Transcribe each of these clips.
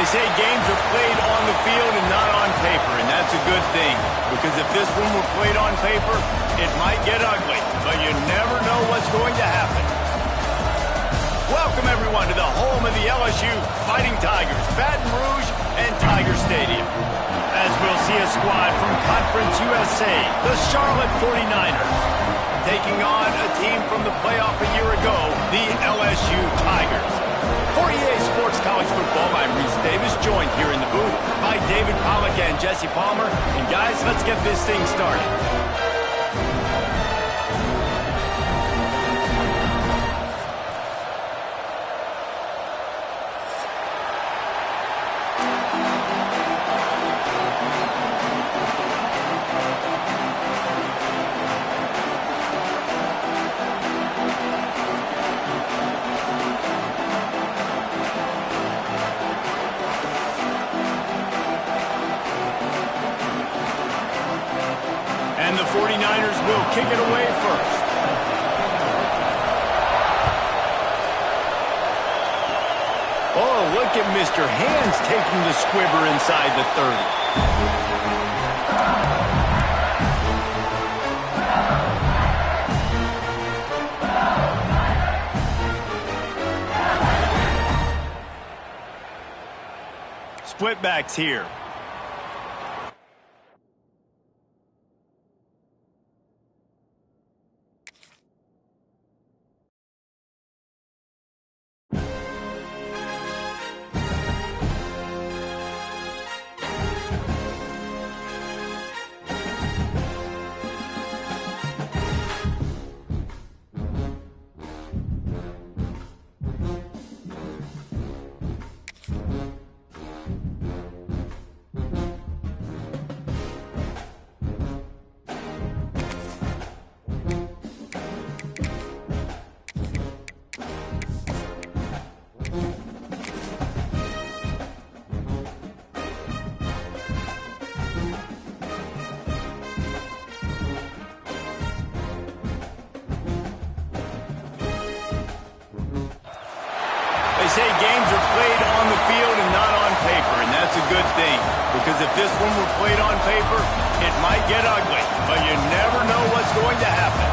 say games are played on the field and not on paper, and that's a good thing. Because if this one were played on paper, it might get ugly, but you never know what's going to happen. Welcome, everyone, to the home of the LSU Fighting Tigers, Baton Rouge and Tiger Stadium. As we'll see a squad from Conference USA, the Charlotte 49ers, taking on a team from the playoff a year ago, the LSU Tigers. For EA Sports College Football, I'm Reese Davis, joined here in the booth by David Pollack and Jesse Palmer. And guys, let's get this thing started. And the 49ers will kick it away first. Oh, look at Mr. Hands taking the squibber inside the 30. Split backs here. They say games are played on the field and not on paper, and that's a good thing. Because if this one were played on paper, it might get ugly, but you never know what's going to happen.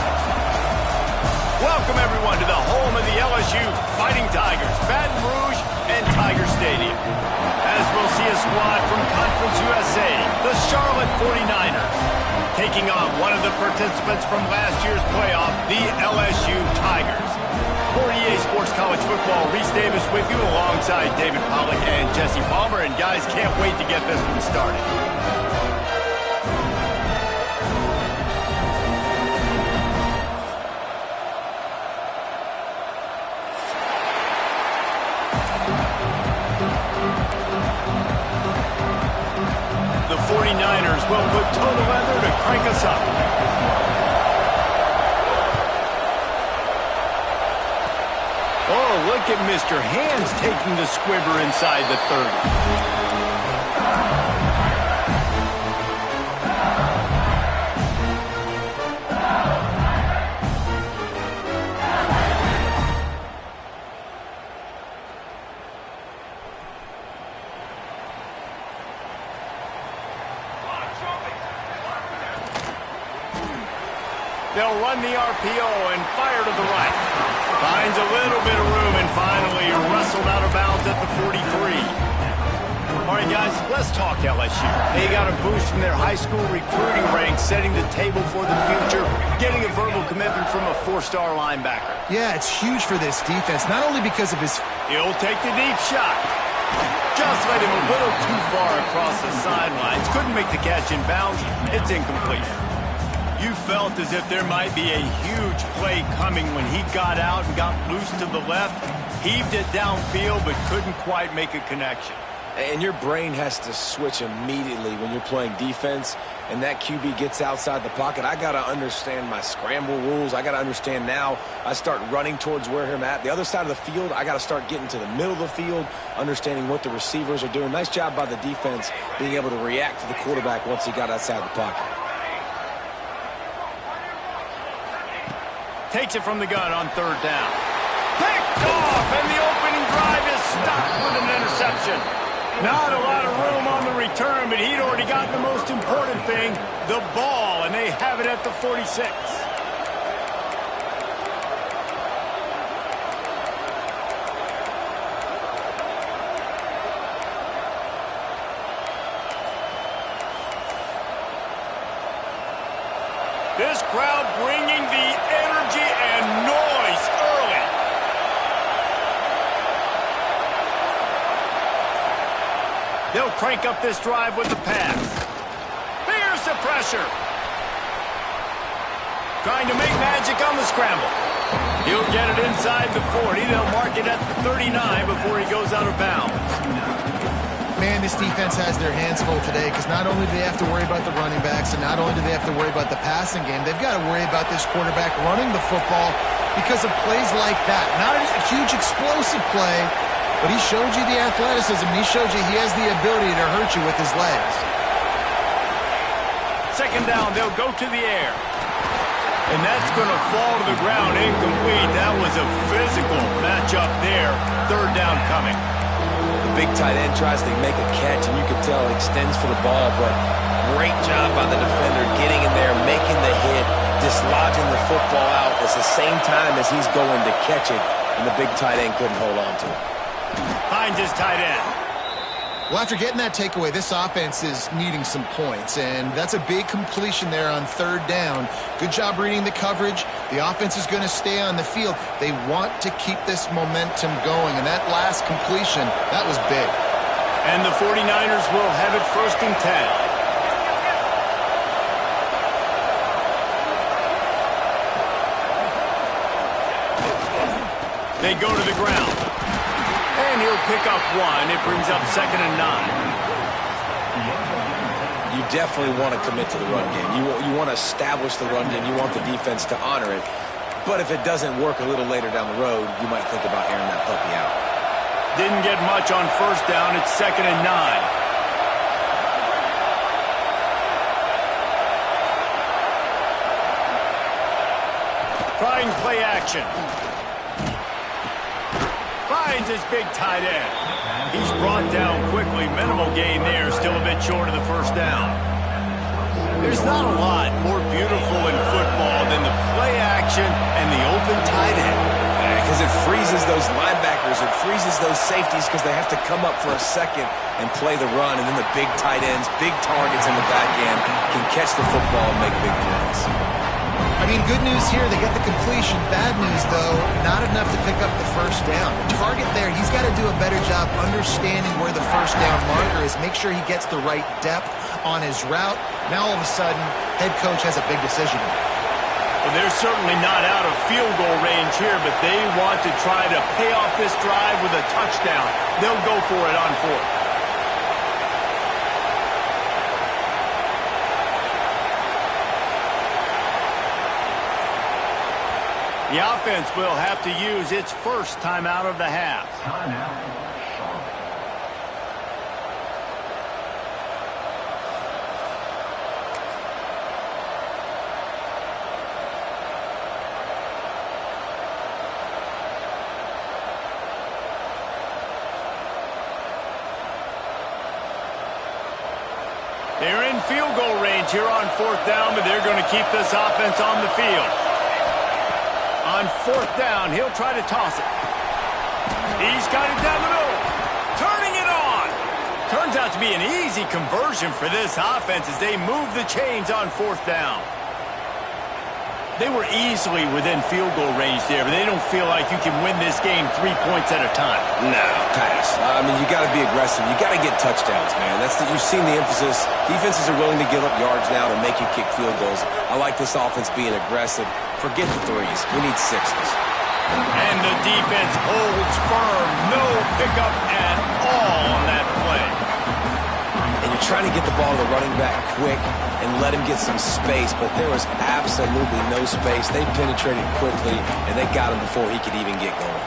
Welcome, everyone, to the home of the LSU Fighting Tigers, Baton Rouge and Tiger Stadium. As we'll see a squad from Conference USA, the Charlotte 49ers, taking on one of the participants from last year's playoff, the LSU Tigers. For EA Sports College Football, Reese Davis with you alongside David Pollack and Jesse Palmer. And guys, can't wait to get this one started. The 49ers will put toe to leather to crank us up. Oh, look at Mr. Hands taking the squibber inside the 30. They'll run the RPO and fire to the right. Finds a little bit of room and finally wrestled out of bounds at the 43. All right, guys, let's talk LSU. They got a boost from their high school recruiting ranks, setting the table for the future, getting a verbal commitment from a 4-star linebacker. Yeah, it's huge for this defense, not only because of his... He'll take the deep shot. Just led him a little too far across the sidelines. Couldn't make the catch in bounds. It's incomplete. You felt as if there might be a huge play coming when he got out and got loose to the left. Heaved it downfield, but couldn't quite make a connection. And your brain has to switch immediately when you're playing defense and that QB gets outside the pocket. I got to understand my scramble rules. I got to understand now I start running towards where I'm at. The other side of the field, I got to start getting to the middle of the field, understanding what the receivers are doing. Nice job by the defense being able to react to the quarterback once he got outside the pocket. Takes it from the gun on third down. Picked off, and the opening drive is stopped with an interception. Not a lot of room on the return, but he'd already gotten the most important thing, the ball, and they have it at the 46. This crowd bringing the energy and noise early. They'll crank up this drive with the pass. Here's the pressure. Trying to make magic on the scramble. He'll get it inside the 40. They'll mark it at the 39 before he goes out of bounds. Man, this defense has their hands full today because not only do they have to worry about the running backs and not only do they have to worry about the passing game, they've got to worry about this quarterback running the football because of plays like that. Not a huge explosive play, but he showed you the athleticism. He showed you he has the ability to hurt you with his legs. Second down, they'll go to the air. And that's going to fall to the ground incomplete. That was a physical matchup there. Third down coming. The big tight end tries to make a catch, and you can tell he extends for the ball, but great job by the defender getting in there, making the hit, dislodging the football out at the same time as he's going to catch it, and the big tight end couldn't hold on to it. Finds his tight end. Well, after getting that takeaway, this offense is needing some points, and that's a big completion there on third down. Good job reading the coverage. The offense is going to stay on the field. They want to keep this momentum going, and that last completion, that was big. And the 49ers will have it 1st and 10. They go to the ground. And he'll pick up one. It brings up 2nd and 9. You definitely want to commit to the run game. You want to establish the run game. You want the defense to honor it. But if it doesn't work a little later down the road, you might think about airing that puppy out. Didn't get much on 1st down. It's 2nd and 9. Trying play action. Finds his big tight end. He's brought down quickly. Minimal gain there. Still a bit short of the 1st down. There's not a lot more beautiful in football than the play action and the open tight end. Because it freezes those linebackers. It freezes those safeties because they have to come up for a second and play the run. And then the big tight ends, big targets in the back end can catch the football and make big plays. I mean, good news here, they get the completion. Bad news, though, not enough to pick up the 1st down. The target there, he's got to do a better job understanding where the 1st down marker is, make sure he gets the right depth on his route. Now, all of a sudden, head coach has a big decision. Well, they're certainly not out of field goal range here, but they want to try to pay off this drive with a touchdown. They'll go for it on 4th. The offense will have to use its 1st timeout of the half. They're in field goal range here on 4th down, but they're going to keep this offense on the field. On 4th down, he'll try to toss it. He's got it down the middle. Turning it on. Turns out to be an easy conversion for this offense as they move the chains on 4th down. They were easily within field goal range there, but they don't feel like you can win this game 3 points at a time. No, pass. I mean, you got to be aggressive. You got to get touchdowns, man. You've seen the emphasis. Defenses are willing to give up yards now to make you kick field goals. I like this offense being aggressive. Forget the 3s. We need 6s. And the defense holds firm. No pickup at all on that play. And you're trying to get the ball to the running back quick and let him get some space, but there was absolutely no space. They penetrated quickly, and they got him before he could even get going.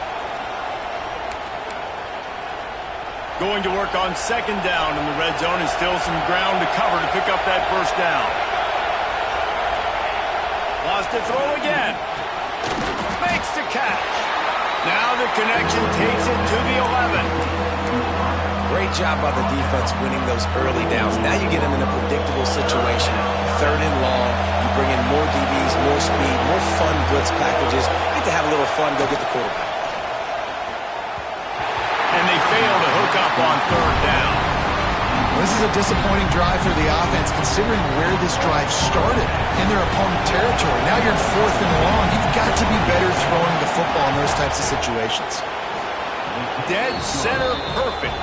Going to work on 2nd down in the red zone, and still some ground to cover to pick up that 1st down. Lost to throw again. Makes the catch. Now the connection takes it to the 11. Great job by the defense winning those early downs. Now you get them in a predictable situation. 3rd and long. You bring in more DBs, more speed, more fun blitz packages. Get to have a little fun, go get the quarterback. And they fail to hook up on 3rd down. This is a disappointing drive for the offense, considering where this drive started in their opponent territory. Now you're in 4th and long. You've got to be better throwing the football in those types of situations. Dead center perfect.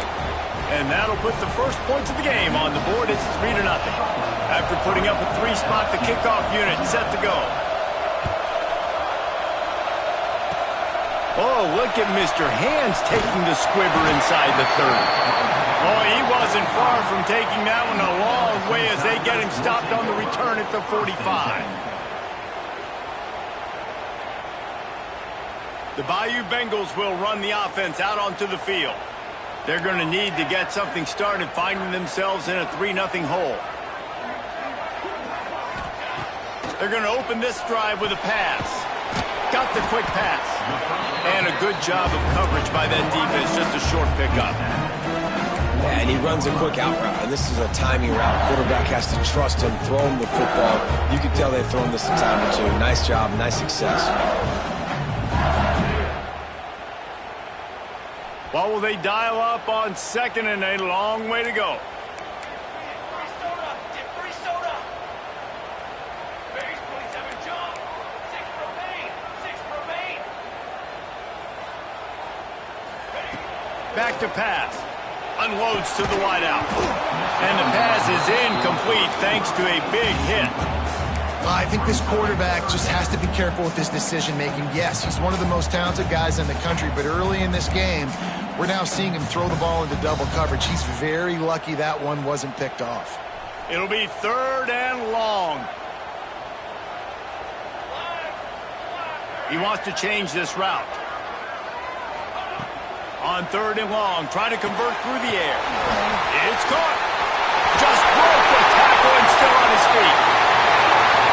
And that'll put the first points of the game on the board. It's 3-0. After putting up a 3-spot, the kickoff unit set to go. Oh, look at Mr. Hands taking the squibber inside the 30. Oh, he wasn't far from taking that one a long way as they get him stopped on the return at the 45. The Bayou Bengals will run the offense out onto the field. They're going to need to get something started, finding themselves in a 3-0 hole. They're going to open this drive with a pass. Got the quick pass. And a good job of coverage by that defense, just a short pickup. Yeah, and he runs a quick out route, and this is a timing route. Quarterback has to trust him, throw him the football. You can tell they've thrown this a time or two. Nice job, nice success. What will they dial up on 2nd and a long way to go? Back to pass. Unloads to the wideout. And the pass is incomplete thanks to a big hit. I think this quarterback just has to be careful with his decision-making. Yes, he's one of the most talented guys in the country, but early in this game, we're now seeing him throw the ball into double coverage. He's very lucky that one wasn't picked off. It'll be 3rd and long. He wants to change this route. On 3rd and long, trying to convert through the air. It's caught. Just broke the tackle and still on his feet.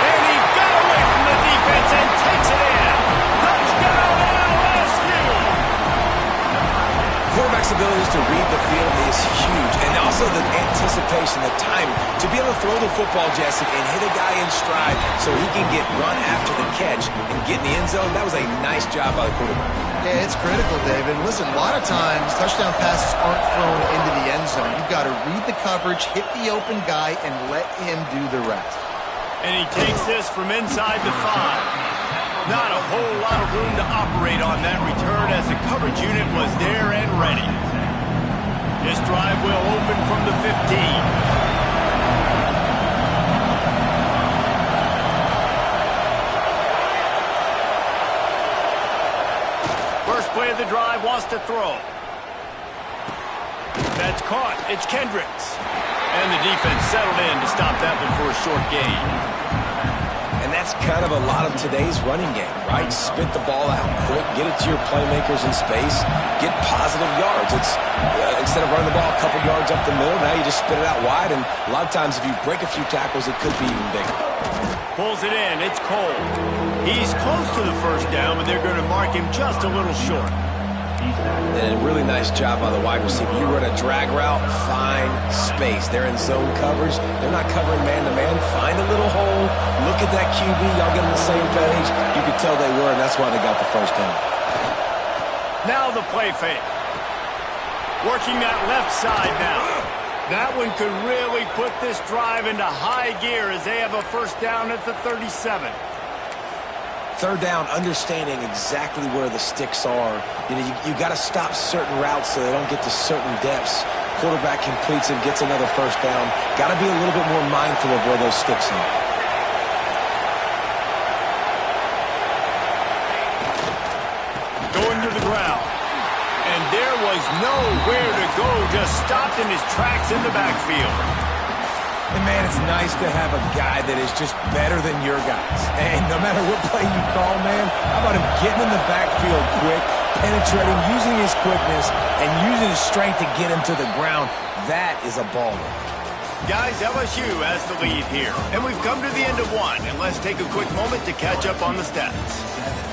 And he got away from the defense and takes it in. Touchdown LSU! Quarterback's ability to read the field is huge. And also the anticipation, the timing. To be able to throw the football, Jesse, and hit a guy in stride so he can get run after the catch and get in the end zone, that was a nice job by the quarterback. Yeah, it's critical, David. Listen, a lot of times, touchdown passes aren't thrown into the end zone. You've got to read the coverage, hit the open guy, and let him do the rest. And he takes this from inside the 5. Not a whole lot of room to operate on that return as the coverage unit was there and ready. This drive will open from the 15. Play of the drive, wants to throw. That's caught. It's Kendricks. And the defense settled in to stop that one for a short gain. And that's kind of a lot of today's running game, right? Spit the ball out quick, get it to your playmakers in space, get positive yards. It's instead of running the ball a couple yards up the middle, now you just spit it out wide, and a lot of times if you break a few tackles, it could be even bigger. Pulls it in. It's Cole. He's close to the 1st down, but they're going to mark him just a little short. And a really nice job by the wide receiver. You run a drag route, find space. They're in zone coverage. They're not covering man-to-man. Find a little hole. Look at that QB. Y'all get on the same page. You could tell they were, and that's why they got the 1st down. Now the play fake. Working that left side now. That one could really put this drive into high gear as they have a 1st down at the 37. 3rd down, understanding exactly where the sticks are. You know, you got to stop certain routes so they don't get to certain depths. Quarterback completes and gets another 1st down. Got to be a little bit more mindful of where those sticks are. Going to the ground. And there was nowhere to go, just stopped in his tracks in the backfield. And, man, it's nice to have a guy that is just better than your guys. And no matter what play you call, man, how about him getting in the backfield quick, penetrating, using his quickness, and using his strength to get him to the ground? That is a baller. Guys, LSU has the lead here. And we've come to the end of one. And let's take a quick moment to catch up on the stats.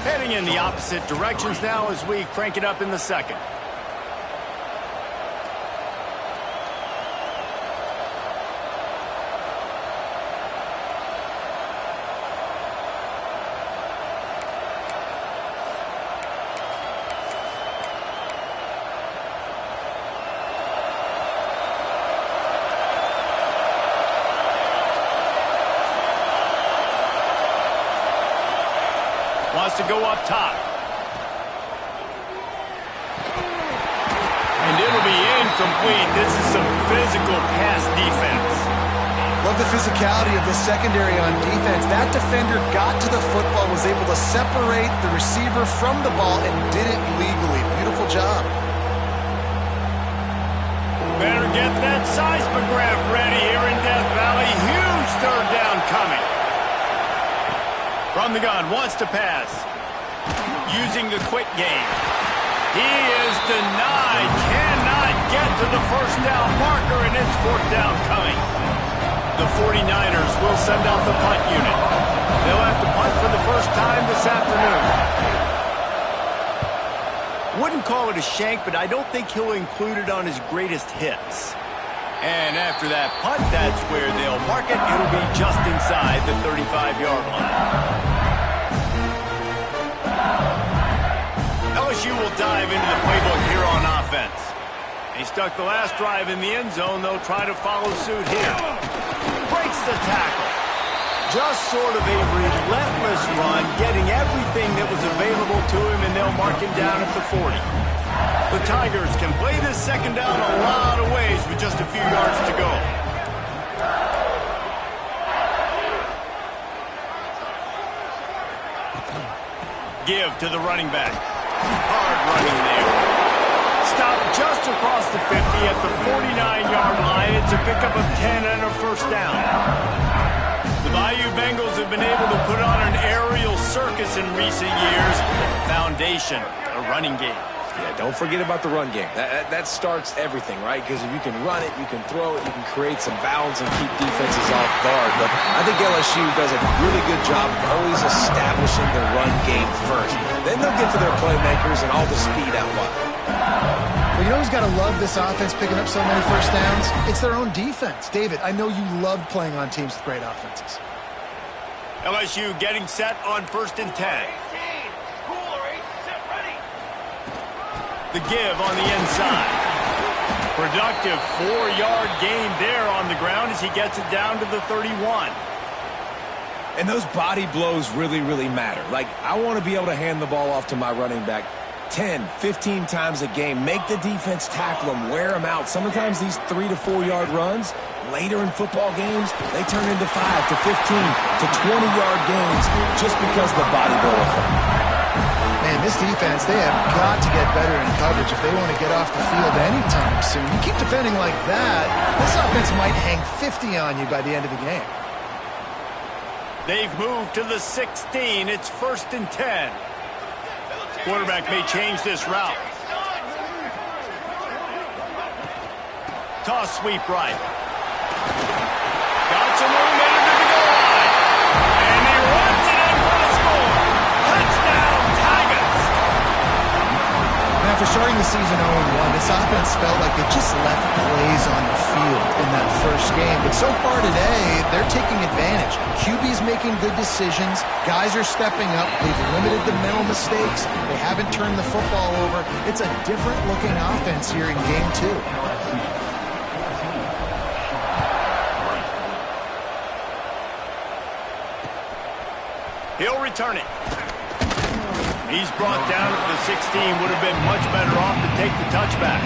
Heading in the opposite directions now as we crank it up in the 2nd. to go up top. And it'll be incomplete. This is some physical pass defense. Love the physicality of the secondary on defense. That defender got to the football, was able to separate the receiver from the ball, and did it legally. Beautiful job. Better get that seismograph ready here in Death Valley. Huge third down coming. From the gun, wants to pass. Using the quick game. He is denied. Cannot get to the first down marker, and it's fourth down coming. The 49ers will send out the punt unit. They'll have to punt for the first time this afternoon. Wouldn't call it a shank, but I don't think he'll include it on his greatest hits. And after that punt, that's where they'll mark it. It'll be just inside the 35-yard line. LSU will dive into the playbook here on offense. They stuck the last drive in the end zone. They'll try to follow suit here. Breaks the tackle. Just sort of a relentless run, getting everything that was available to him, and they'll mark him down at the 40. The Tigers can play this second down a lot of ways with just a few yards to go. Give to the running back. Hard running there. Stop just across the 50 at the 49-yard line. It's a pickup of 10 and a first down. The Bayou Bengals have been able to put on an aerial circus in recent years. Foundation, a running game. Yeah, don't forget about the run game. That starts everything, right? Because if you can run it, you can throw it, you can create some balance and keep defenses off guard. But I think LSU does a really good job of always establishing the run game first. Then they'll get to their playmakers and all the speed out wide. Well, you know who's got to love this offense picking up so many first downs? It's their own defense. David, I know you loved playing on teams with great offenses. LSU getting set on 1st and 10. The give on the inside. Productive 4-yard gain there on the ground as he gets it down to the 31. And those body blows really, really matter. Like, I want to be able to hand the ball off to my running back 10, 15 times a game. Make the defense tackle them, wear them out. Sometimes these 3 to 4 yard runs, later in football games, they turn into 5 to 15 to 20-yard gains just because of the body blow effect. Man, this defense, they have got to get better in coverage if they want to get off the field anytime soon. You keep defending like that, this offense might hang 50 on you by the end of the game. They've moved to the 16. It's 1st and 10. Quarterback may change this route. Toss sweep right. Got some room into the goal line. And he runs it in for the score. Touchdown, Tigers. After starting the season 0-1, this offense felt like they just left plays on the field in that first game. But so far today, they're taking advantage. QB's making good decisions. Guys are stepping up. They've limited the mental mistakes. They haven't turned the football over. It's a different-looking offense here in Game 2. He'll return it. He's brought down to the 16. Would have been much better off to take the touchback.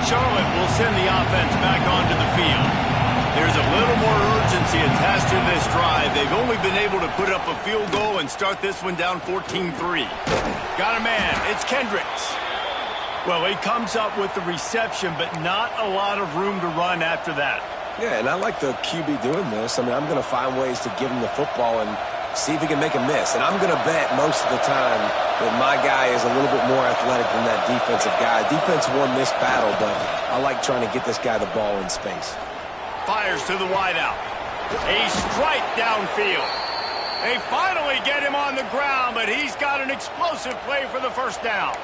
Charlotte will send the offense back onto the field. There's a little more urgency attached to this drive. They've only been able to put up a field goal and start this one down 14-3. Got a man. It's Kendricks. Well, he comes up with the reception, but not a lot of room to run after that. Yeah, and I like the QB doing this. I mean, I'm going to find ways to give him the football and see if he can make a miss. And I'm going to bet most of the time that my guy is a little bit more athletic than that defensive guy. Defense won this battle, but I like trying to get this guy the ball in space. Fires to the wideout. A strike downfield. They finally get him on the ground, but he's got an explosive play for the first down.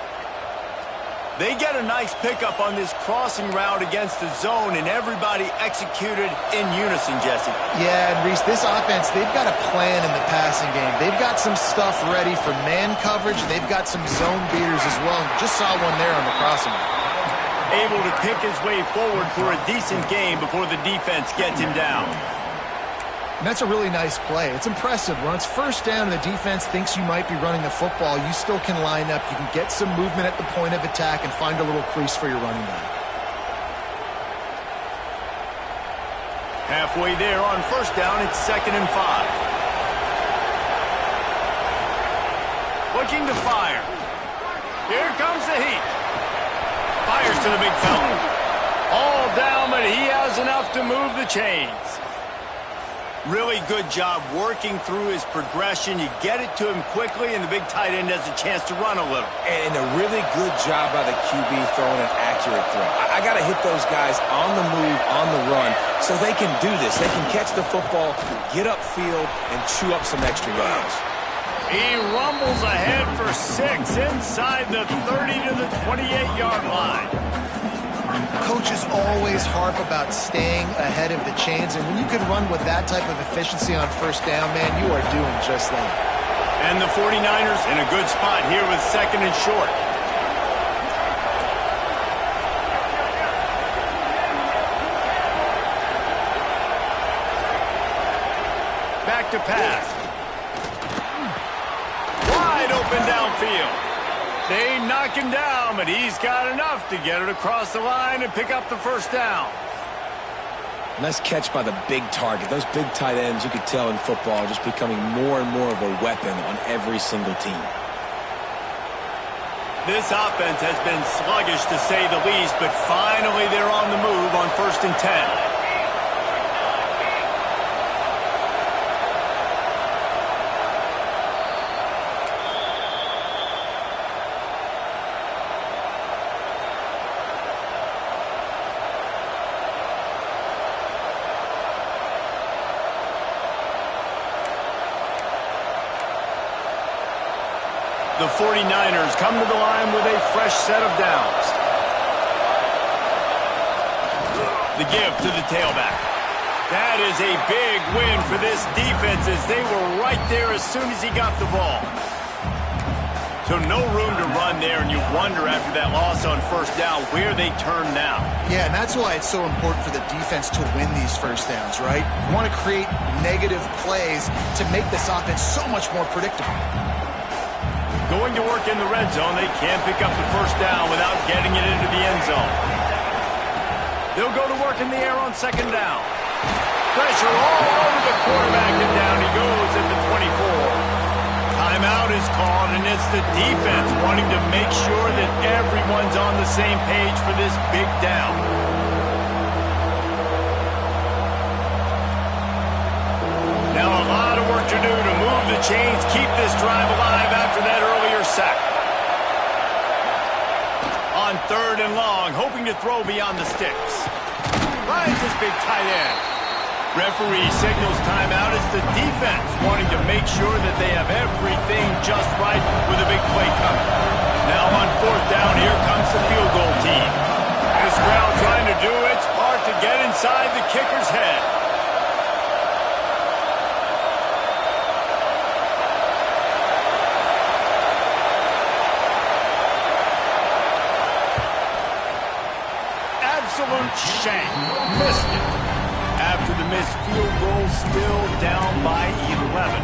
They get a nice pickup on this crossing route against the zone, and everybody executed in unison, Jesse. Yeah, and Reese, this offense, they've got a plan in the passing game. They've got some stuff ready for man coverage. They've got some zone beaters as well. Just saw one there on the crossing route. Able to pick his way forward for a decent game before the defense gets him down. And that's a really nice play. It's impressive. When it's first down and the defense thinks you might be running the football, you still can line up. You can get some movement at the point of attack and find a little crease for your running back. Halfway there on first down, it's 2nd and 5. Looking to fire. Here comes the heat. Fires to the big fella. All down, but he has enough to move the chains. Really good job working through his progression. You get it to him quickly, and the big tight end has a chance to run a little. And a really good job by the QB throwing an accurate throw. I got to hit those guys on the move, on the run, so they can do this. They can catch the football, get upfield, and chew up some extra yards. He rumbles ahead for 6 inside the 30 to the 28-yard line. Coaches always harp about staying ahead of the chains, and when you can run with that type of efficiency on first down, man, you are doing just that. And the 49ers in a good spot here with 2nd and short. Back to pass. Wide open downfield. They knock him down, but he's got enough to get it across the line and pick up the first down. Nice catch by the big target. Those big tight ends, you could tell in football, are just becoming more and more of a weapon on every single team. This offense has been sluggish to say the least, but finally they're on the move on 1st and 10. The 49ers come to the line with a fresh set of downs. The give to the tailback. That is a big win for this defense as they were right there as soon as he got the ball. So no room to run there, and you wonder after that loss on first down where they turn now. Yeah, and that's why it's so important for the defense to win these first downs, right? You want to create negative plays to make this offense so much more predictable. Going to work in the red zone, they can't pick up the first down without getting it into the end zone. They'll go to work in the air on 2nd down. Pressure all over the quarterback, and down he goes at the 24. Timeout is called, and it's the defense wanting to make sure that everyone's on the same page for this big down. Now a lot of work to do to move the chains, keep this drive alive after that earlier sack. On 3rd and long, hoping to throw beyond the sticks. Finds his big tight end. Referee signals timeout. It's the defense wanting to make sure that they have everything just right with a big play coming. Now on 4th down, here comes the field goal team. This crowd trying to do its part to get inside the kicker's head. Absolute shank. Missed it. After the missed field goal, still down by 11.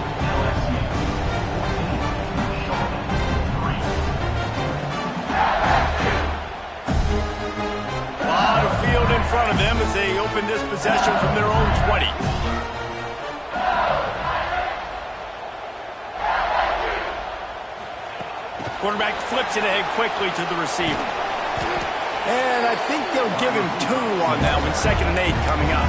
A lot of field in front of them as they open this possession from their own 20. Quarterback flips it ahead quickly to the receiver. And I think they'll give him 2 on that one. 2nd and 8 coming up.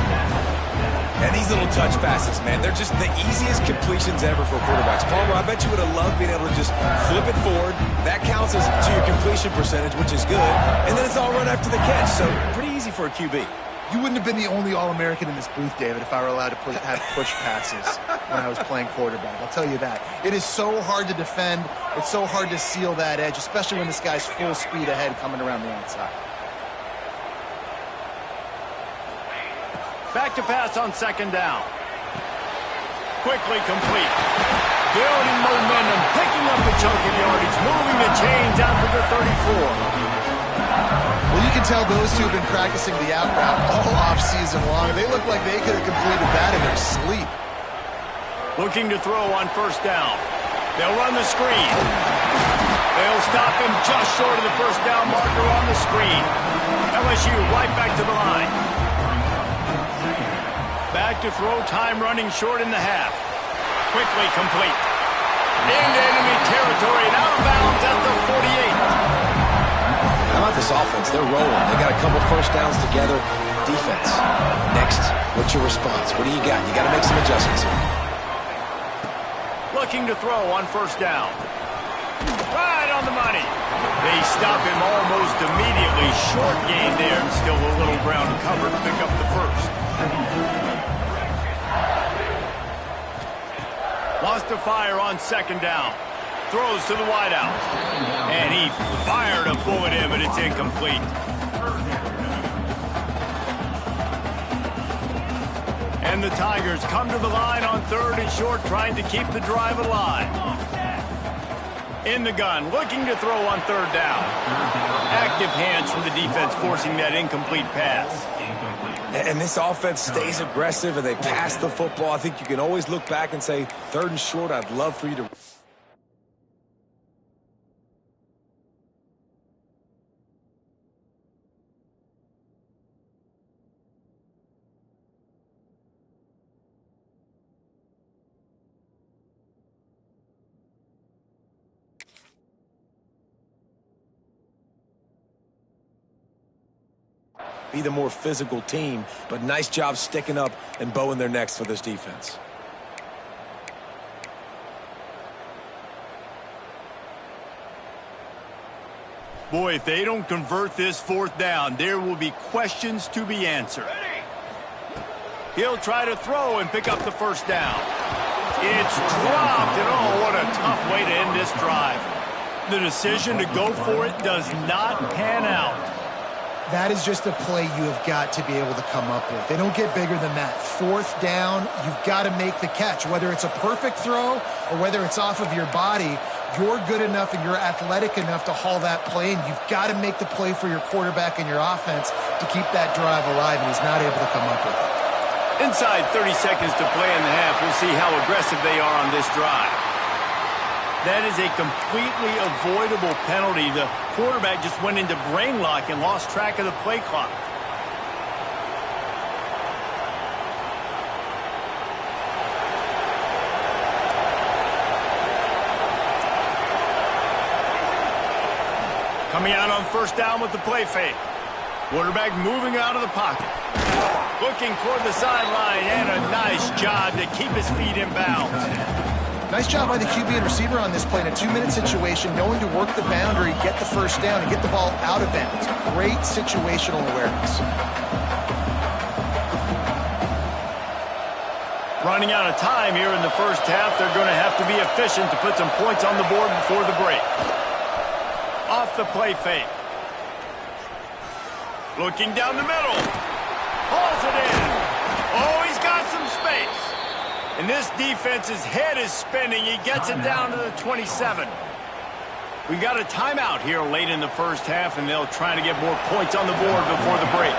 And these little touch passes, man, they're just the easiest completions ever for quarterbacks. Palmer, I bet you would have loved being able to just flip it forward. That counts as to your completion percentage, which is good. And then it's all run after the catch, so pretty easy for a QB. You wouldn't have been the only All-American in this booth, David, if I were allowed to have push passes when I was playing quarterback. I'll tell you that. It is so hard to defend. It's so hard to seal that edge, especially when this guy's full speed ahead coming around the outside. Back to pass on second down. Quickly complete. Building momentum, picking up the chunk of yardage, moving the chains out to the 34. Well, you can tell those two have been practicing the out route all off-season long. They look like they could have completed that in their sleep. Looking to throw on first down. They'll run the screen. They'll stop him just short of the first down marker on the screen. LSU right back to the line. Back to throw, time running short in the half. Quickly complete. Into enemy territory and out of bounds at the 48. How about this offense? They're rolling. They got a couple first downs together. Defense. Next, what's your response? What do you got? You got to make some adjustments here. Looking to throw on first down. Right on the money. They stop him almost immediately. Short gain there and still a little ground to cover to pick up the first. Lost to fire on second down. Throws to the wideout. And he fired a bullet in, but it's incomplete. And the Tigers come to the line on third and short, trying to keep the drive alive. In the gun, looking to throw on third down. Active hands from the defense, forcing that incomplete pass. And this offense stays aggressive, and they pass the football. I think you can always look back and say, third and short, I'd love for you to... be the more physical team, but nice job sticking up and bowing their necks for this defense. Boy, if they don't convert this fourth down, there will be questions to be answered. He'll try to throw and pick up the first down. It's dropped, and oh, what a tough way to end this drive. The decision to go for it does not pan out. That is just a play you have got to be able to come up with. They don't get bigger than that. Fourth down, you've got to make the catch. Whether it's a perfect throw or whether it's off of your body, you're good enough and you're athletic enough to haul that play, and you've got to make the play for your quarterback and your offense to keep that drive alive, and he's not able to come up with it. Inside 30 seconds to play in the half, we'll see how aggressive they are on this drive. That is a completely avoidable penalty. The quarterback just went into brain lock and lost track of the play clock. Coming out on first down with the play fake. Quarterback moving out of the pocket. Looking toward the sideline, and a nice job to keep his feet in bounds. Nice job by the QB and receiver on this play in a 2-minute situation, knowing to work the boundary, get the first down, and get the ball out of bounds. Great situational awareness. Running out of time here in the first half, they're going to have to be efficient to put some points on the board before the break. Off the play fake. Looking down the middle. Hauls it in. Oh, he's got some space. And this defense's head is spinning. He gets it down to the 27. We got a timeout here late in the first half, and they'll try to get more points on the board before the break.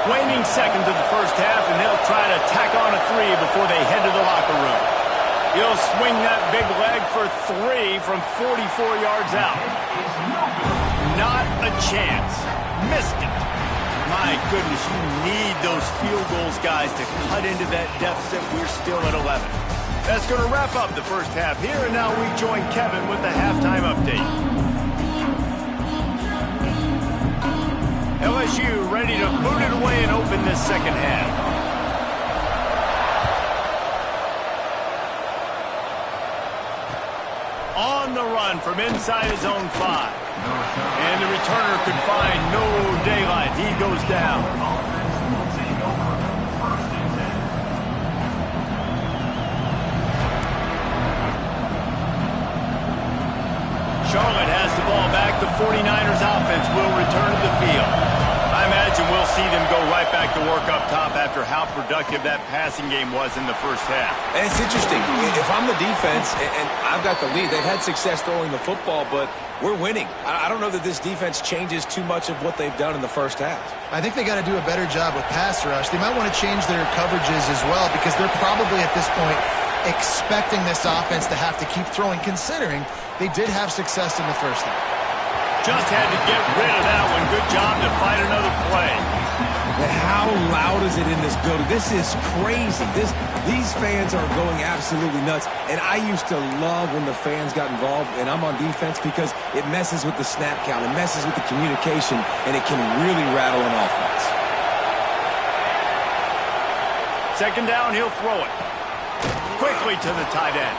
Waning seconds of the first half, and they'll try to tack on a 3 before they head to the locker room. He'll swing that big leg for 3 from 44 yards out. Not a chance. Missed it. My goodness, you need those field goals, guys, to cut into that deficit. We're still at 11. That's going to wrap up the first half here, and now we join Kevin with the halftime update. LSU ready to boot it away and open this second half. On the run from inside his own 5. And the returner could find no daylight. He goes down. Charlotte has the ball back. The 49ers offense will return to the field. I imagine we'll see them go right back to work up top after how productive that passing game was in the first half. And it's interesting. If I'm the defense and I've got the lead, they've had success throwing the football, but we're winning. I don't know that this defense changes too much of what they've done in the first half. I think they got to do a better job with pass rush. They might want to change their coverages as well because they're probably at this point expecting this offense to have to keep throwing, considering they did have success in the first half. Just had to get rid of that one. Good job to fight another play. How loud is it in this building? This is crazy. These fans are going absolutely nuts. And I used to love when the fans got involved, and I'm on defense, because it messes with the snap count. It messes with the communication, and it can really rattle an offense. Second down, he'll throw it. Quickly to the tight end.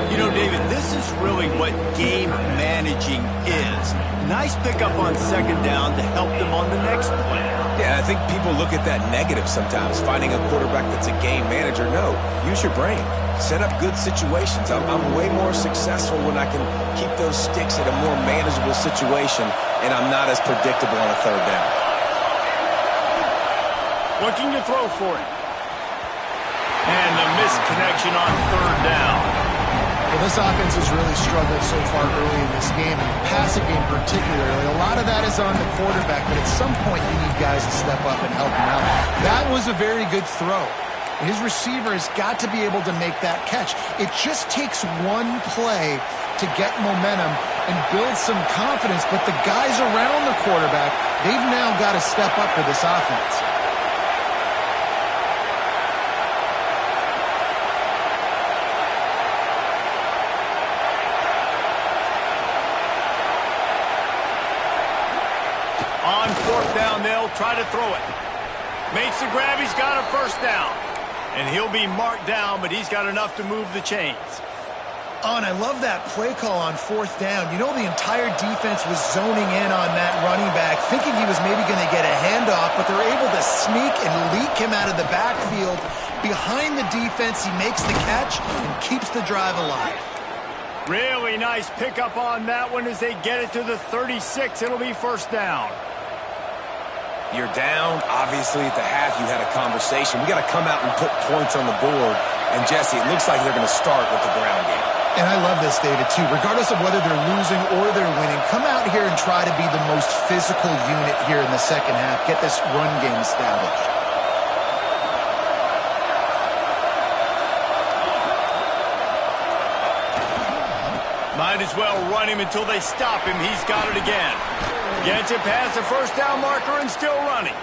You know, David, this is really what game managing is. Nice pickup on second down to help them on the next play. Yeah, I think people look at that negative sometimes, finding a quarterback that's a game manager. No, use your brain. Set up good situations. I'm way more successful when I can keep those sticks at a more manageable situation, and I'm not as predictable on a third down. Looking to throw for it. And the missed connection on third down. Well, this offense has really struggled so far early in this game, and the passing game particularly. A lot of that is on the quarterback, but at some point you need guys to step up and help him out. That was a very good throw. His receiver has got to be able to make that catch. It just takes one play to get momentum and build some confidence, but the guys around the quarterback, they've now got to step up for this offense. On fourth down, they'll try to throw it. Makes the grab, he's got a first down. And he'll be marked down, but he's got enough to move the chains. Oh, and I love that play call on fourth down. You know, the entire defense was zoning in on that running back, thinking he was maybe going to get a handoff, but they're able to sneak and leak him out of the backfield. Behind the defense, he makes the catch and keeps the drive alive. Really nice pickup on that one as they get it to the 36. It'll be first down. You're down. Obviously, at the half, you had a conversation. We got to come out and put points on the board. And, Jesse, it looks like they're going to start with the ground game. And I love this, David, too. Regardless of whether they're losing or they're winning, come out here and try to be the most physical unit here in the second half. Get this run game established. Might as well run him until they stop him. He's got it again. Gets it past the first down marker and still running.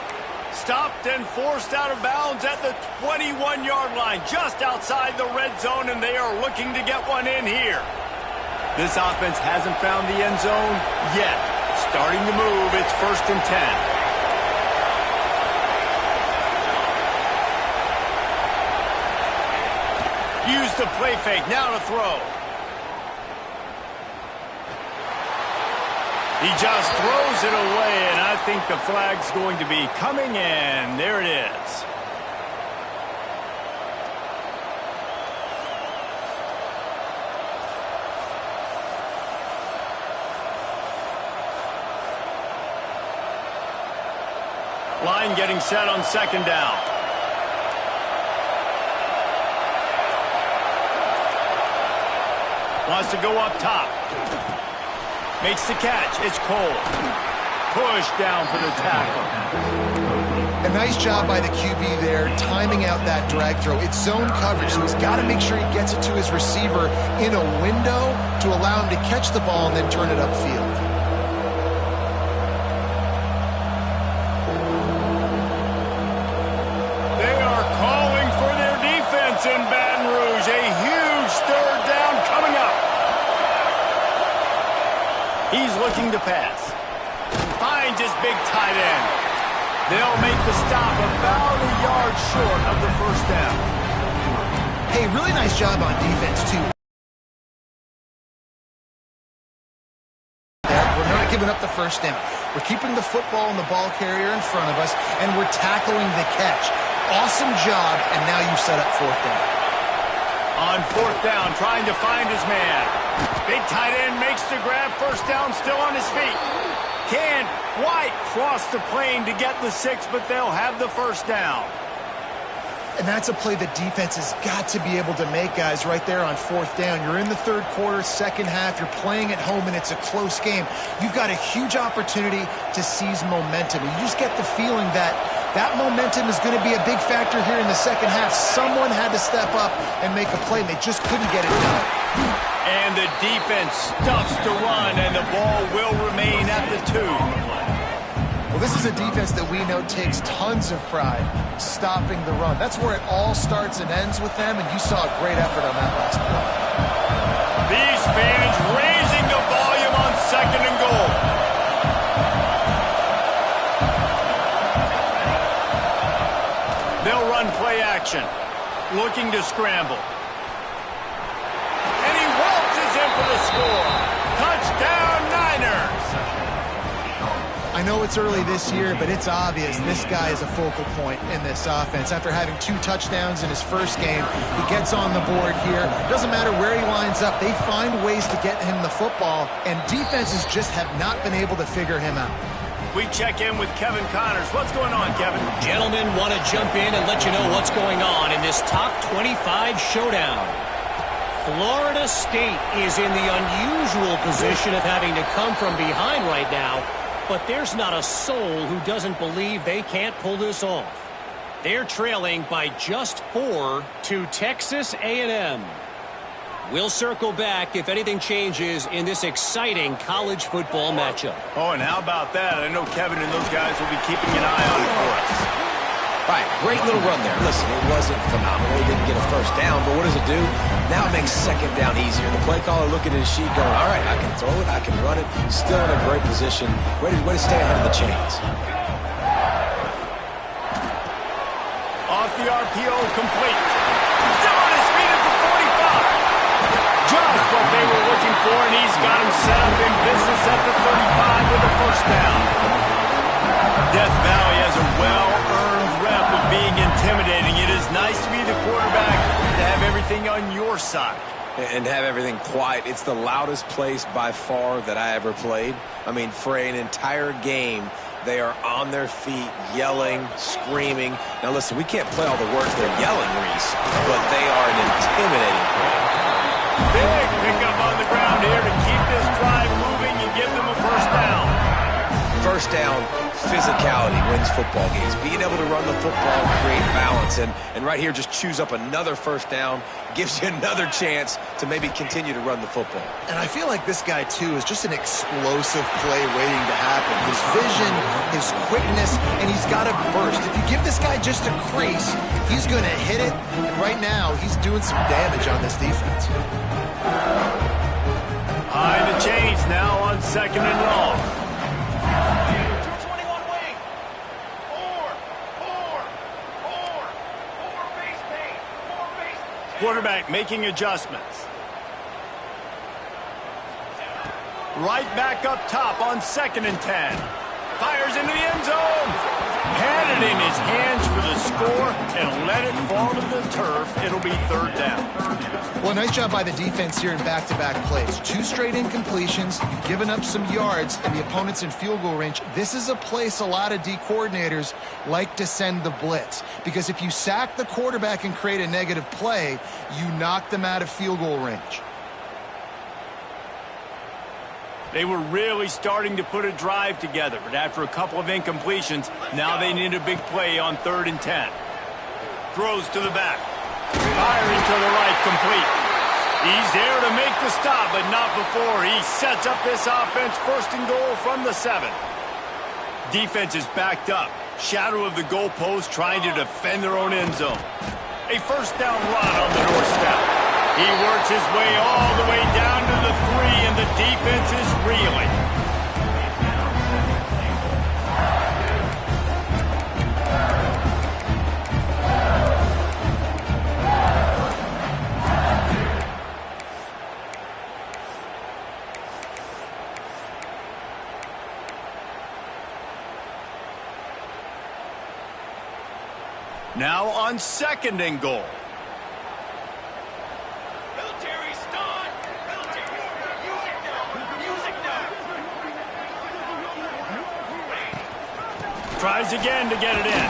Stopped and forced out of bounds at the 21-yard line, just outside the red zone, and they are looking to get one in here. This offense hasn't found the end zone yet. Starting to move, it's 1st and 10. Use the play fake, now to throw. He just throws it away, and I think the flag's going to be coming in. There it is. Line getting set on second down. Wants to go up top. Makes the catch. It's Cole. Push down for the tackle. A nice job by the QB there, timing out that drag throw. It's zone coverage, so he's got to make sure he gets it to his receiver in a window to allow him to catch the ball and then turn it upfield. They are calling for their defense in Baton Rouge. A huge third down coming up. He's looking to pass. Finds his big tight end. They'll make the stop about a yard short of the first down. Hey, really nice job on defense, too. We're not giving up the first down. We're keeping the football and the ball carrier in front of us, and we're tackling the catch. Awesome job, and now you've set up fourth down. On fourth down, trying to find his man. Big tight end makes the grab. First down, still on his feet. Can White cross the plane to get the 6, but they'll have the first down. And that's a play the defense has got to be able to make, guys, right there on fourth down. You're in the third quarter, second half. You're playing at home, and it's a close game. You've got a huge opportunity to seize momentum. You just get the feeling that that momentum is going to be a big factor here in the second half. Someone had to step up and make a play, and they just couldn't get it done. And the defense stuffs to run, and the ball will remain at the 2. Well, this is a defense that we know takes tons of pride stopping the run. That's where it all starts and ends with them, and you saw a great effort on that last play. These fans raising the volume on 2nd and goal. They'll run play action, looking to scramble. And he waltzes in for the score. Touchdown, Niners! I know it's early this year, but it's obvious this guy is a focal point in this offense. After having 2 touchdowns in his first game, he gets on the board here. Doesn't matter where he lines up, they find ways to get him the football, and defenses just have not been able to figure him out. We check in with Kevin Connors. What's going on, Kevin? Gentlemen, want to jump in and let you know what's going on in this top 25 showdown. Florida State is in the unusual position of having to come from behind right now, but there's not a soul who doesn't believe they can't pull this off. They're trailing by just 4 to Texas A&M. We'll circle back if anything changes in this exciting college football matchup. Oh, and how about that? I know Kevin and those guys will be keeping an eye on it for us. All right, great little run there. Listen, it wasn't phenomenal. He didn't get a first down, but what does it do? Now it makes second down easier. The play caller looking at his sheet going, all right, I can throw it, I can run it. Still in a great position. Way to stay ahead of the chains. Off the RPO, complete. Still on his feet at the 45. Just what they were looking for, and he's got him set up in business at the 35 with a first down. Death Valley has a well-earned rep of being intimidating. It is nice to be the quarterback, to have everything on your side. And have everything quiet. It's the loudest place by far that I ever played. I mean, for an entire game, they are on their feet, yelling, screaming. Now, listen, we can't play all the words they're yelling, Reese, but they are an intimidating play. Big pickup on the ground here to keep this drive moving and give them a first down. First down, physicality wins football games. Being able to run the football, create balance, and right here just choose up another first down, gives you another chance to maybe continue to run the football. And I feel like this guy, too, is just an explosive play waiting to happen. His vision, his quickness, and he's got a burst. If you give this guy just a crease, he's going to hit it. And right now, he's doing some damage on this defense. High the chains now on 2nd and long. Quarterback making adjustments. Right back up top on 2nd and 10. Fires into the end zone. Had it in his hands for the score and let it fall to the turf. It'll be 3rd down. Well, nice job by the defense here in back-to-back plays. 2 straight incompletions. You've given up some yards, and the opponent's in field goal range. This is a place a lot of D coordinators like to send the blitz, because if you sack the quarterback and create a negative play, you knock them out of field goal range. They were really starting to put a drive together, but after a couple of incompletions, now they need a big play on 3rd and 10. Throws to the back. Firing to the right, complete. He's there to make the stop, but not before he sets up this offense 1st and goal from the 7. Defense is backed up. Shadow of the goalpost trying to defend their own end zone. A first down run on the doorstep. He works his way all the way down to the 3, and the defense is reeling. Now on 2nd and goal. Tries again to get it in.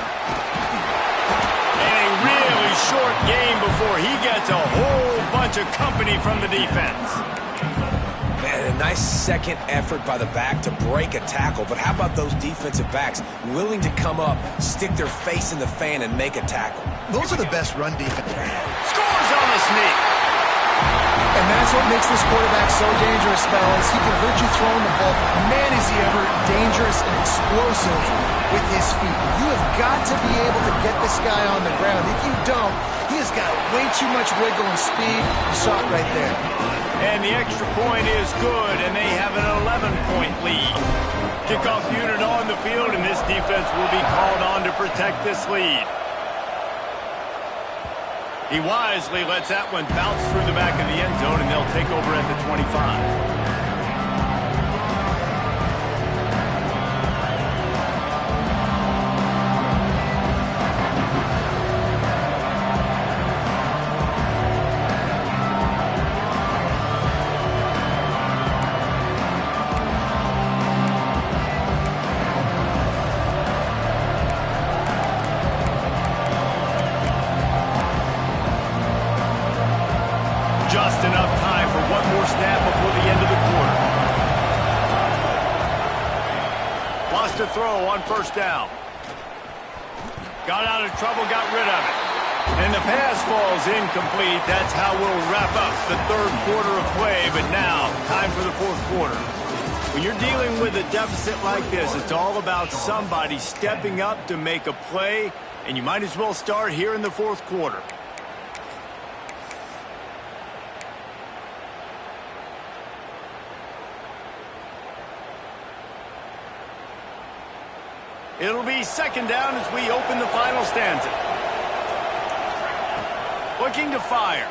And a really short game before he gets a whole bunch of company from the defense. Man, a nice second effort by the back to break a tackle. But how about those defensive backs willing to come up, stick their face in the fan, and make a tackle? Those are the best run defense. Scores on the sneak. And that's what makes this quarterback so dangerous, fellas. He can hurt you throwing the ball. Man, is he ever dangerous and explosive with his feet. You have got to be able to get this guy on the ground. If you don't, he has got way too mumuch wiggle and speed. You saw it right there. And the extra point is good, and they have an 11-point lead. Kickoff unit on the field, and this defense will be called on to protect this lead. He wisely lets that one bounce through the back of the end zone, and they'll take over at the 25. Just enough time for one more snap before the end of the quarter. Lost a throw on first down. Got out of trouble, got rid of it. And the pass falls incomplete. That's how we'll wrap up the third quarter of play. But now, time for the fourth quarter. When you're dealing with a deficit like this, it's all about somebody stepping up to make a play. And you might as well start here in the fourth quarter. It'll be second down as we open the final stanza. Looking to fire.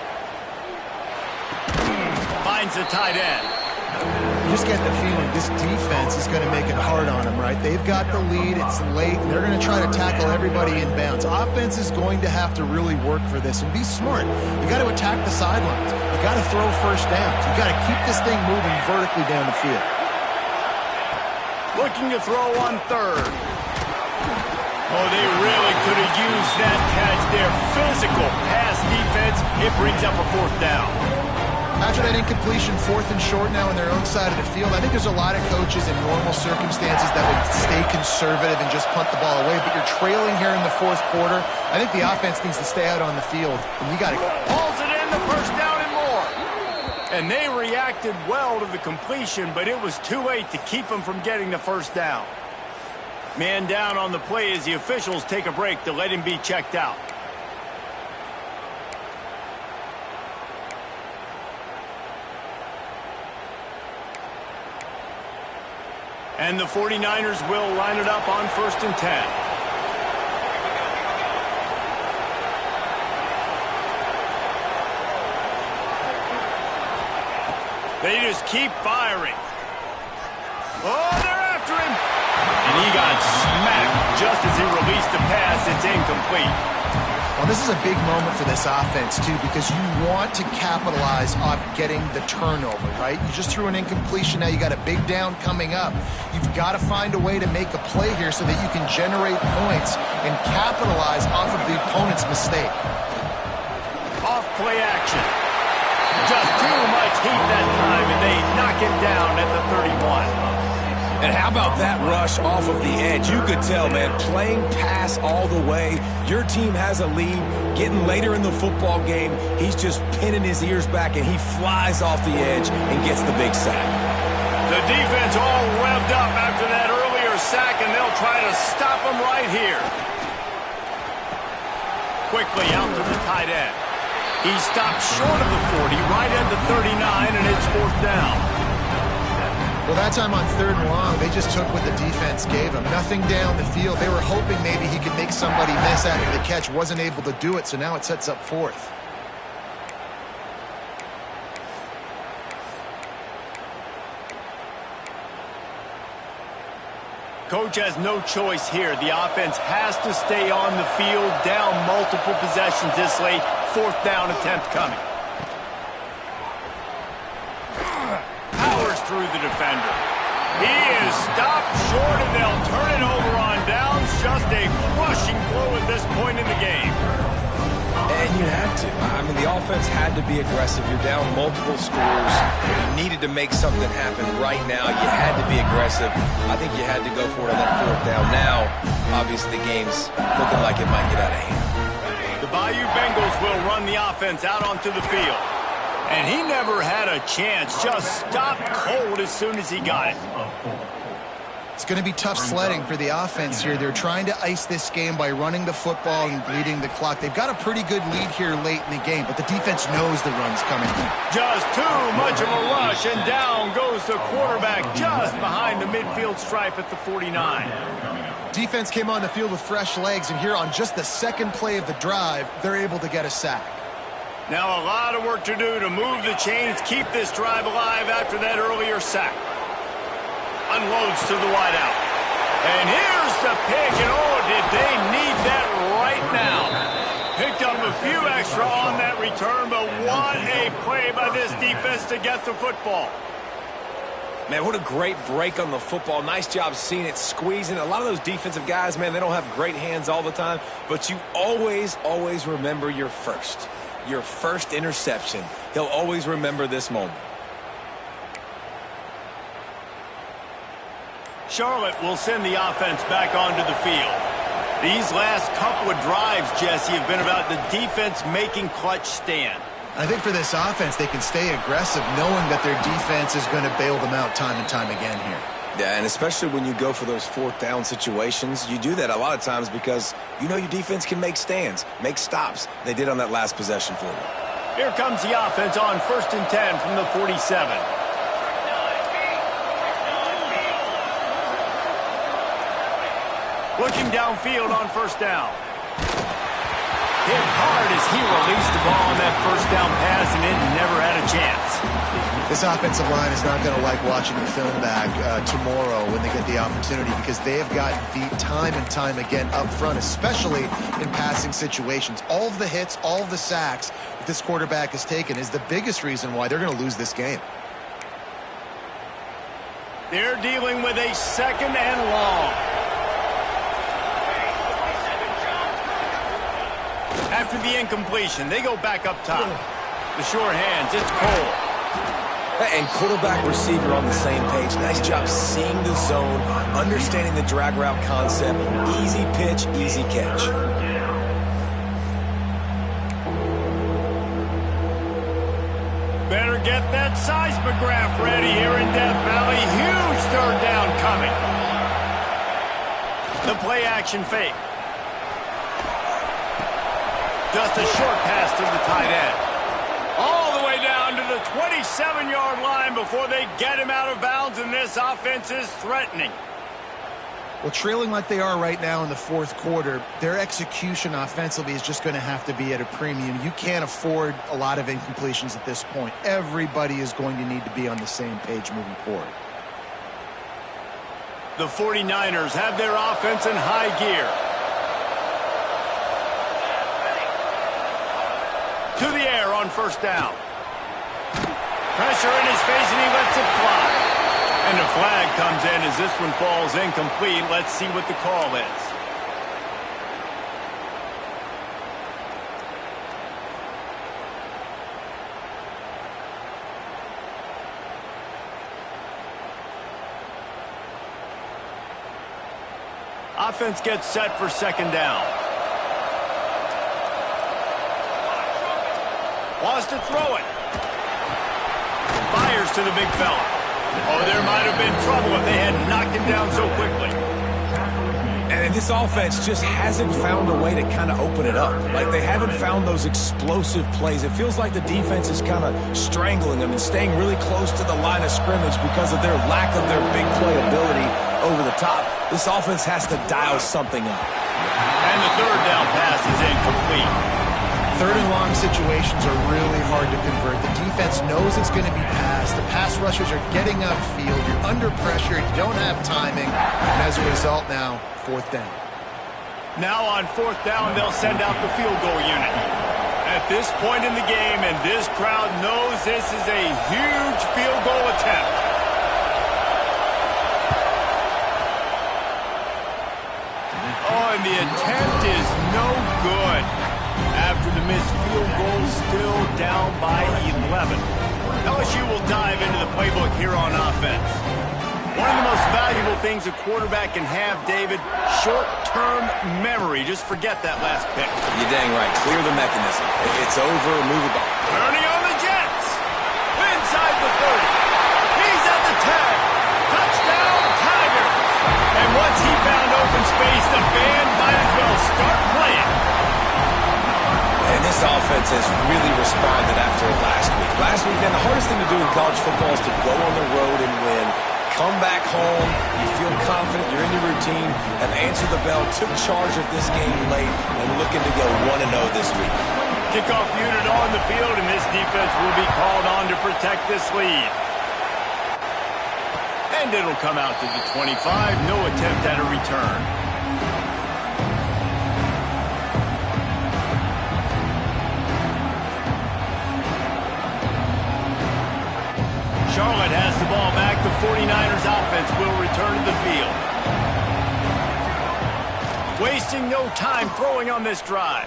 Finds the tight end. You just get the feeling this defense is going to make it hard on them, right? They've got the lead. It's late. And they're going to try to tackle everybody in bounds. Offense is going to have to really work for this and be smart. You got to attack the sidelines. You got to throw first downs. You got to keep this thing moving vertically down the field. Looking to throw on third. Oh, they really could have used that catch there. Physical pass defense. It brings up a fourth down. After that incompletion, fourth and short now on their own side of the field, I think there's a lot of coaches in normal circumstances that would stay conservative and just punt the ball away. But you're trailing here in the fourth quarter. I think the offense needs to stay out on the field, and you got to go. Pulls it in, the first down and more. And they reacted well to the completion, but it was too late to keep them from getting the first down. Man down on the play as the officials take a break to let him be checked out. And the 49ers will line it up on 1st and 10. They just keep firing. Oh, they're after him. And he got smacked just as he released the pass. It's incomplete. Well, this is a big moment for this offense, too, because you want to capitalize off getting the turnover, right? You just threw an incompletion. Now you got a big down coming up. You've got to find a way to make a play here so that you can generate points and capitalize off of the opponent's mistake. Off play action. Just too much heat that time, and they knock him down at the 31. And how about that rush off of the edge? You could tell, man, playing pass all the way. Your team has a lead. Getting later in the football game, he's just pinning his ears back, and he flies off the edge and gets the big sack. The defense all revved up after that earlier sack, and they'll try to stop him right here. Quickly out to the tight end. He stopped short of the 40, right at the 39, and it's fourth down. Well, that time on 3rd and long, they just took what the defense gave them. Nothing down the field. They were hoping maybe he could make somebody miss after the catch. Wasn't able to do it, so now it sets up 4th. Coach has no choice here. The offense has to stay on the field, down multiple possessions this late. 4th down attempt coming. Powers through the defender. He is stopped short, and they'll turn it over on downs. at this point in the game. And you had to. I mean, the offense had to be aggressive. You're down multiple scores. You needed to make something happen right now. You had to be aggressive. I think you had to go for it on that fourth down. Now, obviously, the game's looking like it might get out of hand. The Bayou Bengals will run the offense out onto the field. And he never had a chance. Just stopped cold as soon as he got it. It's going to be tough sledding for the offense here. They're trying to ice this game by running the football and bleeding the clock. They've got a pretty good lead here late in the game, but the defense knows the run's coming. Just too much of a rush, and down goes the quarterback just behind the midfield stripe at the 49. Defense came on the field with fresh legs, and here on just the second play of the drive, they're able to get a sack. Now a lot of work to do to move the chains, keep this drive alive after that earlier sack. Unloads to the wideout. And here's the pick, and oh, did they need that right now. Picked up a few extra on that return, but what a play by this defense to get the football. Man, what a great break on the football. Nice job seeing it, squeezing. A lot of those defensive guys, man, they don't have great hands all the time, but you always, always remember your first interception. He'll always remember this moment. Charlotte will send the offense back onto the field. These last couple of drives, Jesse, have been about the defense making clutch stand. I think for this offense, they can stay aggressive knowing that their defense is going to bail them out time and time again here. Yeah, and especially when you go for those fourth down situations, you do that a lot of times because you know your defense can make stands, make stops. They did on that last possession for you. Here comes the offense on 1st and 10 from the 47. Looking downfield on 1st down. Hit hard as he released the ball on that 1st down pass, and it never had a chance. This offensive line is not going to like watching the film back tomorrow when they get the opportunity, because they have gotten beat time and time again up front, especially in passing situations. All of the hits, all of the sacks that this quarterback has taken is the biggest reason why they're going to lose this game. They're dealing with a 2nd and long. After the incompletion, they go back up top. The sure hands, it's Cole. And quarterback receiver on the same page. Nice job seeing the zone, understanding the drag route concept. Easy pitch, easy catch. Better get that seismograph ready here in Death Valley. Huge 3rd down coming. The play action fake. Just a short pass to the tight end. All the way down to the 27-yard line before they get him out of bounds, and this offense is threatening. Well, trailing like they are right now in the 4th quarter, their execution offensively is just going to have to be at a premium. You can't afford a lot of incompletions at this point. Everybody is going to need to be on the same page moving forward. The 49ers have their offense in high gear. To the air on 1st down. Pressure in his face, and he lets it fly. And a flag comes in as this one falls incomplete. Let's see what the call is. Offense gets set for 2nd down. Wants to throw it. Fires to the big fella. Oh, there might have been trouble if they had knocked him down so quickly. And this offense just hasn't found a way to kind of open it up. Like, they haven't found those explosive plays. It feels like the defense is kind of strangling them and staying really close to the line of scrimmage because of their lack of their big play ability over the top. This offense has to dial something up. And the 3rd down pass is incomplete. 3rd and long situations are really hard to convert. The defense knows it's going to be passed. The pass rushers are getting upfield. You're under pressure. You don't have timing. And as a result now, 4th down. Now on 4th down, they'll send out the field goal unit. At this point in the game, and this crowd knows this is a huge field goal attempt. Oh, and the attempt is no good. After the missed field goal, still down by 11. LSU will dive into the playbook here on offense. One of the most valuable things a quarterback can have, David, short-term memory. Just forget that last pick. You're dang right. Clear the mechanism. It's over. Move the ball. Turning on the Jets. Inside the 30. He's at the 10. Touchdown, Tigers. And once he found open space, the band might as well start playing. And this offense has really responded after last week. Last week, man, the hardest thing to do in college football is to go on the road and win. Come back home, you feel confident, you're in your routine, have answered the bell, took charge of this game late, and looking to go 1-0 this week. Kickoff unit on the field, and this defense will be called on to protect this lead. And it'll come out to the 25, no attempt at a return. Charlotte has the ball back. The 49ers offense will return to the field. Wasting no time throwing on this drive.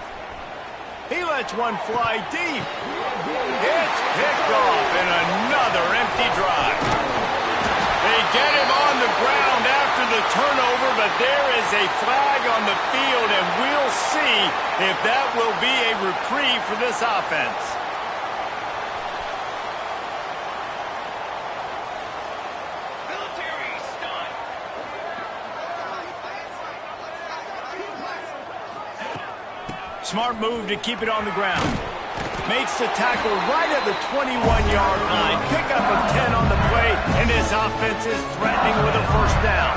He lets one fly deep. It's picked off in another empty drive. They get him on the ground after the turnover, but there is a flag on the field, and we'll see if that will be a reprieve for this offense. Smart move to keep it on the ground. Makes the tackle right at the 21-yard line. Pickup of 10 on the play, and his offense is threatening with a first down.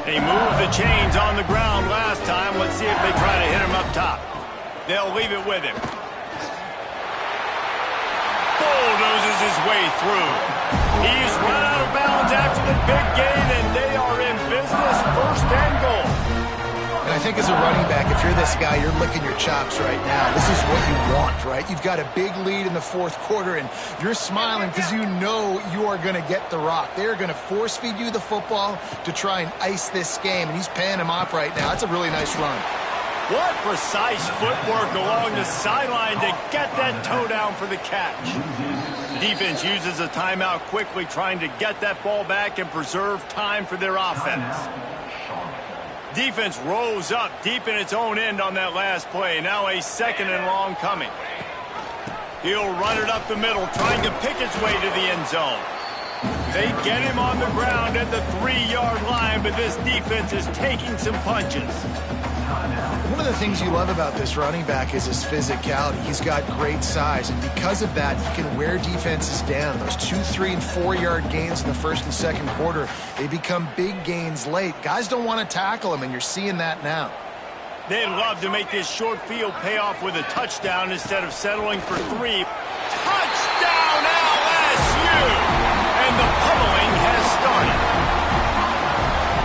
They moved the chains on the ground last time. Let's see if they try to hit him up top. They'll leave it with him. Bulldozes his way through. He's run out of bounds after the big gain, and they are in business, first and goal. And I think as a running back, if you're this guy, you're licking your chops right now. This is what you want, right? You've got a big lead in the fourth quarter, and you're smiling because you know you are going to get the rock. They're going to force-feed you the football to try and ice this game, and he's paying him off right now. That's a really nice run. What precise footwork along the sideline to get that toe down for the catch. Defense uses a timeout quickly, trying to get that ball back and preserve time for their offense. Defense rolls up deep in its own end on that last play. Now a second and long coming. He'll run it up the middle, trying to pick its way to the end zone. They get him on the ground at the 3-yard line, but this defense is taking some punches. One of the things you love about this running back is his physicality. He's got great size, and because of that, he can wear defenses down. Those 2-, 3-, and 4-yard gains in the first and second quarter, they become big gains late. Guys don't want to tackle him, and you're seeing that now. They'd love to make this short field pay off with a touchdown instead of settling for 3. Touchdown, LSU! And the pummeling has started.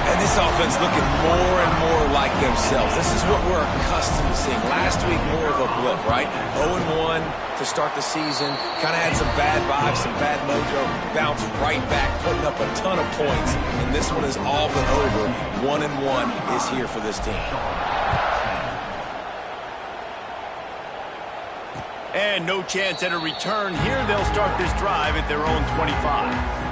And this offense looking more and more like themselves. This is what we're accustomed to seeing. Last week, more of a blip, right? 0-1 to start the season. Kind of had some bad vibes, some bad mojo. Bounced right back, putting up a ton of points. And this one is all but over. 1-1 is here for this team. And no chance at a return here. They'll start this drive at their own 25.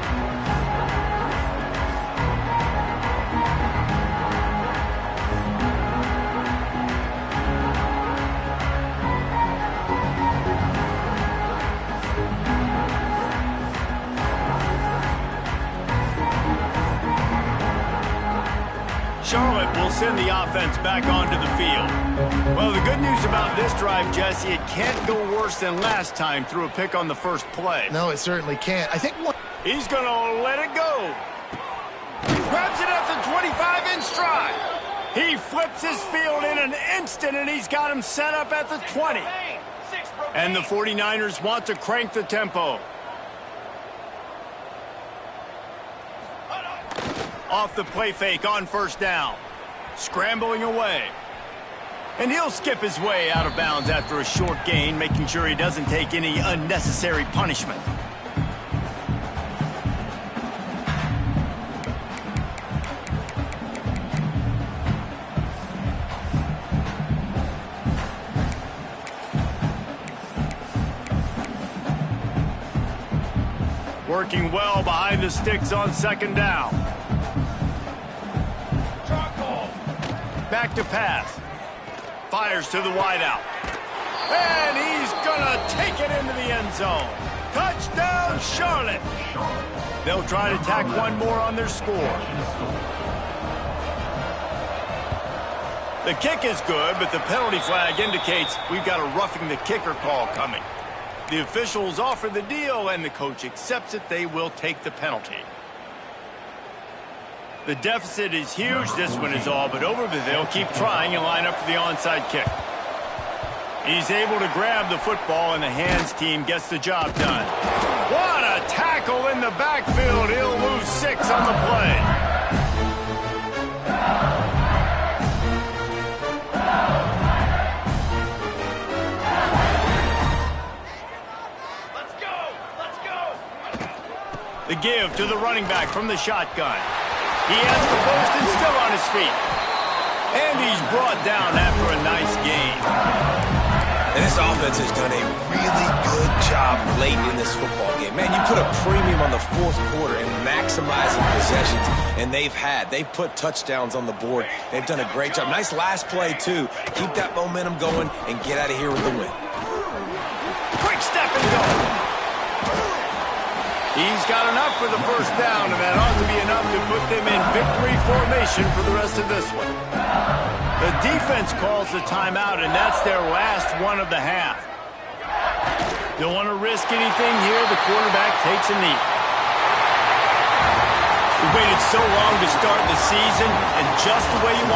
Charlotte will send the offense back onto the field. Well, the good news about this drive, Jesse, it can't go worse than last time through a pick on the first play. No, it certainly can't. I think he's going to let it go. Grabs it at the 25 in stride. He flips his field in an instant, and he's got him set up at the 20. And the 49ers want to crank the tempo. Off the play fake on first down. Scrambling away. And he'll skip his way out of bounds after a short gain, making sure he doesn't take any unnecessary punishment. working well behind the sticks on second down. Back to pass. Fires to the wideout. And he's going to take it into the end zone. Touchdown, Charlotte. They'll try to tack one more on their score. The kick is good, but the penalty flag indicates we've got a roughing the kicker call coming. The officials offer the deal, and the coach accepts it. They will take the penalty. The deficit is huge. This one is all but over, but they'll keep trying and line up for the onside kick. He's able to grab the football, and the hands team gets the job done. What a tackle in the backfield. He'll lose 6 on the play. Let's go! The give to the running back from the shotgun. He has the post and still on his feet. And he's brought down after a nice gain. And this offense has done a really good job late in this football game. Man, you put a premium on the fourth quarter and maximizing possessions, and they've put touchdowns on the board. They've done a great job. Nice last play, too. Keep that momentum going and get out of here with the win. Quick step and go. He's got enough for the first down, and that ought to be enough to put them in victory formation for the rest of this one. The defense calls the timeout, and that's their last one of the half. Don't want to risk anything here. The quarterback takes a knee. We waited so long to start the season, and just the way you want